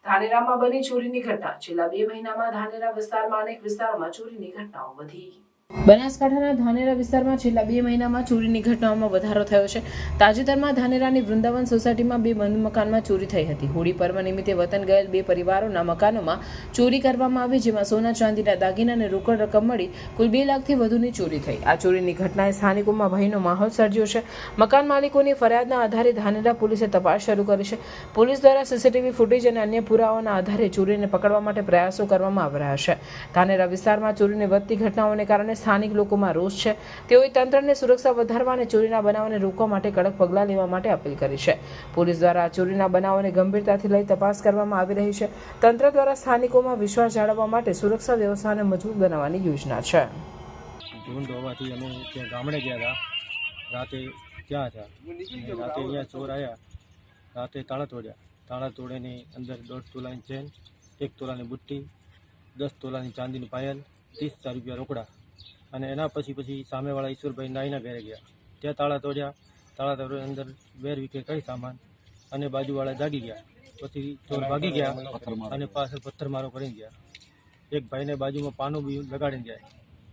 ધાનેરામાં બની ચોરીની ઘટના. છેલ્લા 2 મહિનામાં ધાનેરા વિસ્તારમાં અનેક વિસ્તારોમાં ચોરીની ઘટનાઓ વધી. બનાસકાંઠાના ધાનેરા વિસ્તારમાં છેલ્લા 2 મહિનામાં ચોરીની ઘટનાઓમાં વધારો થયો છે. તાજેતરમાં ધાનેરાની વૃંદાવન સોસાયટીમાં 2 બંધ મકાનમાં ચોરી થઈ હતી. હોળી પર્વ નિમિત્તે વતન ગયેલ 2 પરિવારોના મકાનોમાં ચોરી કરવામાં આવી, જેમાં સોના ચાંદીના દાગીના અને રોકડ રકમ મળી કુલ 2 લાખથી વધુની ચોરી થઈ. આ ચોરીની ઘટનાએ સ્થાનિકોમાં ભયનો માહોલ સર્જ્યો છે. મકાન માલિકોની ફરિયાદના આધારે ધાનેરા પોલીસે તપાસ શરૂ કરી છે. પોલીસ દ્વારા સીસીટીવી ફૂટેજ અને અન્ય પુરાવાઓના આધારે ચોરીને પકડવા માટે પ્રયાસો કરવામાં આવી રહ્યા છે. ધાનેરા વિસ્તારમાં ચોરીની વધતી ઘટનાઓને કારણે સ્થાનિક લોકોમાં રોષ છે. તેઓએ તંત્રને સુરક્ષા વધારવા અને ચોરીના બનાવોને રોકવા માટે કડક પગલાં લેવા માટે અપીલ કરી છે. પોલીસ દ્વારા આ ચોરીના બનાવોને ગંભીરતાથી લઈ તપાસ કરવામાં આવી રહી છે. તંત્ર દ્વારા સ્થાનિકોમાં વિશ્વાસ જાળવવા માટે સુરક્ષા વ્યવસ્થાને મજબૂત બનાવવાની યોજના છે. ઢૂંઢ હોવાથી અમે ત્યાં ગામડે ગયા હતા. રાતે ત્યાં હતા. રાતે અહીંયા ચોર આવ્યા. રાતે તાળા તોડ્યા. તાળા તોડીને અંદર 1.5 તોલાની ચેન, 1 તોલાની બુટ્ટી, 10 તોલાની ચાંદીની પાયલ, 30,000 રૂપિયા રોકડા અને એના પછી સામેવાળા ઈશ્વરભાઈ નાઈના ઘરે ગયા. ત્યાં તાળા તોડ્યા. તાળા તોડી અંદર વેર વિખેર કરી સામાન અને બાજુવાળા જાગી ગયા. પછી ચોર ભાગી ગયા અને પાછળ પથ્થરમારો કરીને ગયા. એક ભાઈને બાજુમાં પાનું બી લગાડીને ગયા.